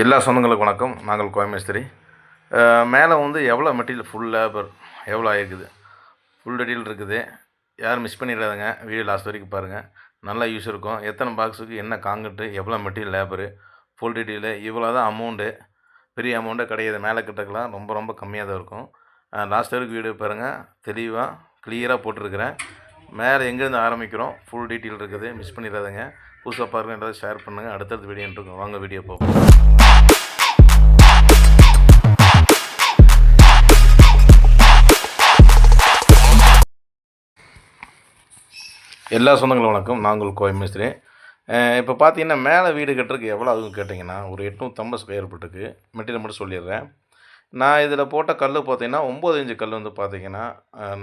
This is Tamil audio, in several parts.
எல்லா சொந்தங்களுக்கு வணக்கம். நாங்கள் கோயமேஸ்திரி. மேலே வந்து எவ்வளோ மெட்டீரியல் ஃபுல் லேபர் எவ்வளோ ஆகிருக்குது, ஃபுல் டீட்டெயில் இருக்குது. யாரும் மிஸ் பண்ணிடாதுங்க. வீடியோ லாஸ்ட் வரைக்கும் பாருங்கள். நல்லா யூஸ் இருக்கும். எத்தனை பாக்ஸுக்கு என்ன காங்கிரீட்டு, எவ்வளோ மெட்டீரியல் லேபரு, ஃபுல் டீட்டெயிலு, இவ்வளோ தான் அமௌண்ட்டு. பெரிய அமௌண்ட்டே கிடையாது. மேலே கிட்டக்கலாம் ரொம்ப ரொம்ப கம்மியாக தான் இருக்கும். லாஸ்ட் வரைக்கும் வீடியோ பாருங்கள். தெளிவாக கிளியராக போட்டிருக்கிறேன். மேலே எங்கேருந்து ஆரம்பிக்கிறோம் ஃபுல் டீட்டெயில் இருக்குது. மிஸ் பண்ணிடாதுங்க. புதுசாக பாருங்கள், எதாவது ஷேர் பண்ணுங்கள். அடுத்தடுத்து வீடியோ இருக்கும். வாங்க வீடியோ பார்ப்போம். எல்லா சொந்தங்களும் வணக்கம். நாங்கள் கோயமேஸ்திரி. இப்போ பார்த்தீங்கன்னா மேலே வீடு கட்டுறதுக்கு எவ்வளோ ஆகுதுன்னு கேட்டிங்கன்னா ஒரு 850 ஸ்கொயர் ஃபீட்டுக்கு மெட்டீரியல் மட்டும் சொல்லிடுறேன். நான் இதில் போட்ட கல் பார்த்தீங்கன்னா 9 இன்ச்சு கல் வந்து பார்த்தீங்கன்னா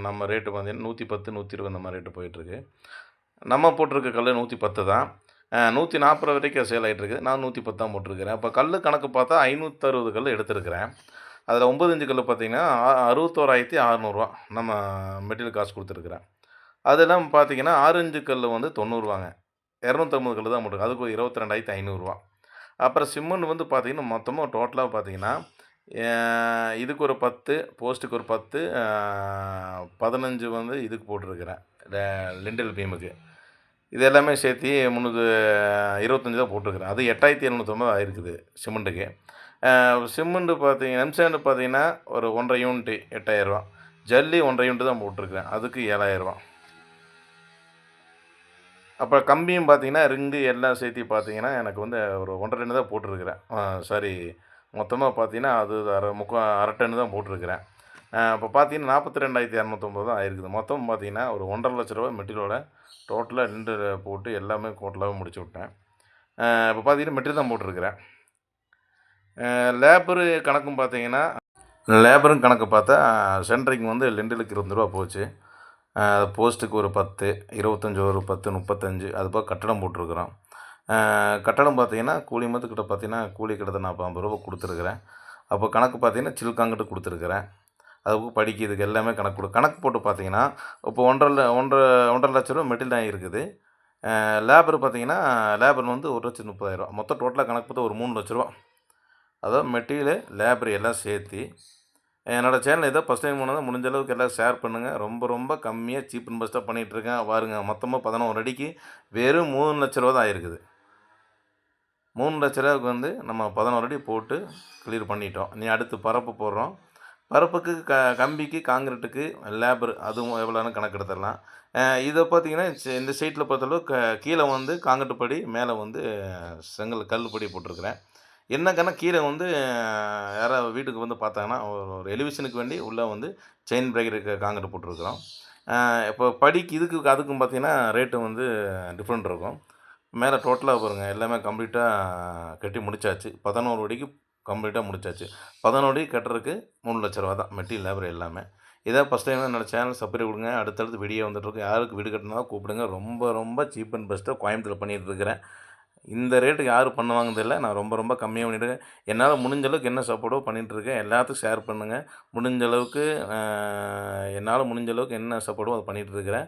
நம்ம ரேட்டு பார்த்தீங்கன்னா 110, 120 இந்த மாதிரி ரேட்டு போயிட்டுருக்கு. நம்ம போட்டிருக்க கல் 110 தான். 140 வரைக்கும் சேல் ஆகிட்டுருக்கு. நான் 110 தான் போட்டிருக்கிறேன். அப்போ கல் கணக்கு பார்த்தா 560 கல் எடுத்திருக்கிறேன். அதில் 9 இன்ச்சு கல் பார்த்தீங்கன்னா 61,600 நம்ம மெட்டீரியல் காசு கொடுத்துருக்குறேன். அதெல்லாம் பார்த்தீங்கன்னா 6 இன்ச்சு கல் வந்து 90 250 கல் தான் போட்டிருக்கு. அதுக்கு 22,500. அப்புறம் சிமெண்ட் வந்து பார்த்தீங்கன்னா மொத்தமாக டோட்டலாக பார்த்தீங்கன்னா இதுக்கு ஒரு 10, போஸ்ட்டுக்கு ஒரு 10, 15 வந்து இதுக்கு போட்டிருக்கிறேன் லிண்டல் பீமுக்கு. இது எல்லாமே சேர்த்து 325 தான் போட்டிருக்கிறேன். அது 8,750 ஆயிருக்குது சிமெண்ட்டுக்கு. சிமெண்ட்டு பார்த்தீங்கன்னா எம்சாண்டு பார்த்தீங்கன்னா ஒரு 1.5 யூனிட்டு 8,000. ஜல்லி 1.5 யூனிட்டு தான் போட்டிருக்கிறேன். அதுக்கு 7,000. அப்புறம் கம்பியும் பார்த்தீங்கன்னா ரிங்கு எல்லாம் சேர்த்து பார்த்தீங்கன்னா எனக்கு வந்து ஒரு 1.5 டன் தான் போட்டிருக்கிறேன். சாரி, மொத்தமாக பார்த்தீங்கன்னா அது அரை டன் தான் போட்டிருக்கிறேன். இப்போ பார்த்தீங்கன்னா 42,250 தான் ஆயிருக்குது. மொத்தம் பார்த்தீங்கன்னா ஒரு 1,50,000 லட்ச மெட்டீரியலோட டோட்டலாக 2 போட்டு எல்லாமே டோட்டலாகவே முடிச்சு விட்டேன். இப்போ பார்த்தீங்கன்னா மெட்டீரியல் தான் போட்டிருக்கிறேன். லேபரும் கணக்கு பார்த்தா சென்ட்ரிங் வந்து லிண்டலுக்கு ரூ. 20 போச்சு. போஸ்ட்டுக்கு ஒரு 10, 25 ஒரு 10, 35. அது போக கட்டடம் போட்டிருக்குறோம். கட்டடம் பார்த்தீங்கன்னா கூலி கிட்ட பார்த்தீங்கன்னா கூலி கிட்டத்தட்ட 40 கொடுத்துருக்குறேன். அப்போ கணக்கு பார்த்தீங்கன்னா சில்காங்கிட்ட கொடுத்துருக்குறேன். அதுக்கு படிக்கிறதுக்கு எல்லாமே கணக்கு போட்டு பார்த்தீங்கன்னா இப்போ 1,50,000 லட்ச மெட்டீரியல் தான் இருக்குது. லேபர் பார்த்தீங்கன்னா லேபர் வந்து 1,30,000. மொத்தம் டோட்டலாக கணக்கு பார்த்தா ஒரு 3 லட்ச ரூபா. அதாவது மெட்டீரியலு லேபர் எல்லாம் சேர்த்து. என்னோடய சேனல் ஏதோ ஃபஸ்ட் டைம் போனால் முடிஞ்ச அளவுக்கு எல்லாம் ஷேர் பண்ணுங்கள். ரொம்ப ரொம்ப கம்மியாக சீப் அண்ட் பெஸ்ட்டாக பண்ணிகிட்ருக்கேன். பாருங்க, மொத்தமாக 11 அடிக்கு வெறும் 3 லட்ச ரூபா தான் ஆயிருக்குது. 3 லட்ச ரூபாவுக்கு வந்து நம்ம 11 அடி போட்டு கிளியர் பண்ணிட்டோம். நீ அடுத்து பரப்பு போடுறோம். பரப்புக்கு கம்பிக்கு காங்கிரீட்டுக்கு லேபர் அதுவும் எவ்வளோன்னு கணக்கு எடுத்துடலாம். இதை பார்த்தீங்கன்னா இந்த சைட்டில் பொறுத்தளவு கீழே வந்து காங்கிரீட்டு படி, மேலே வந்து செங்கல் கல் படி போட்டிருக்கிறேன். என்னக்கன்னா கீழே வந்து யாராவது வீட்டுக்கு வந்து பார்த்தாங்கன்னா ஒரு எலிவேஷனுக்கு வேண்டி உள்ளே வந்து செயின் பிரேக்கருக்கு காங்கிரீட் போட்டிருக்கிறோம். இப்போ படிக்கு அதுக்கும் பார்த்திங்கன்னா ரேட்டு வந்து டிஃப்ரெண்ட் இருக்கும். மேலே டோட்டலாக பாருங்கள், எல்லாமே கம்ப்ளீட்டாக கட்டி முடித்தாச்சு. 11 அடிக்கு கம்ப்ளீட்டாக முடித்தாச்சு. 11 அடி கட்டுறதுக்கு 3 லட்ச ரூபா தான் மெட்டீரியல் லேபர் எல்லாமே. இதான் ஃபஸ்ட் டைம் என்னோடய சேனல் சப்ஸ்கிரைப் கொடுங்க. அடுத்தடுத்து வீடியோ வந்துட்டுருக்கு. யாருக்கு வீடு கட்டினா கூப்பிடுங்க. ரொம்ப ரொம்ப சீப் அண்ட் பெஸ்ட்டாக கோயம்புத்தூரில் பண்ணிகிட்ருக்கிறேன். இந்த ரேட்டுக்கு யாரும் பண்ணுவாங்கன்னு தெரியல. நான் ரொம்ப ரொம்ப கம்மியாக பண்ணிட்டுருக்கேன். என்னால் முடிஞ்ச அளவுக்கு என்ன சப்போர்ட்டோ பண்ணிகிட்ருக்கேன். எல்லாத்துக்கும் ஷேர் பண்ணுங்கள். என்னால் முடிஞ்ச அளவுக்கு என்ன சப்போர்ட்டோ அதை பண்ணிகிட்ருக்கிறேன்.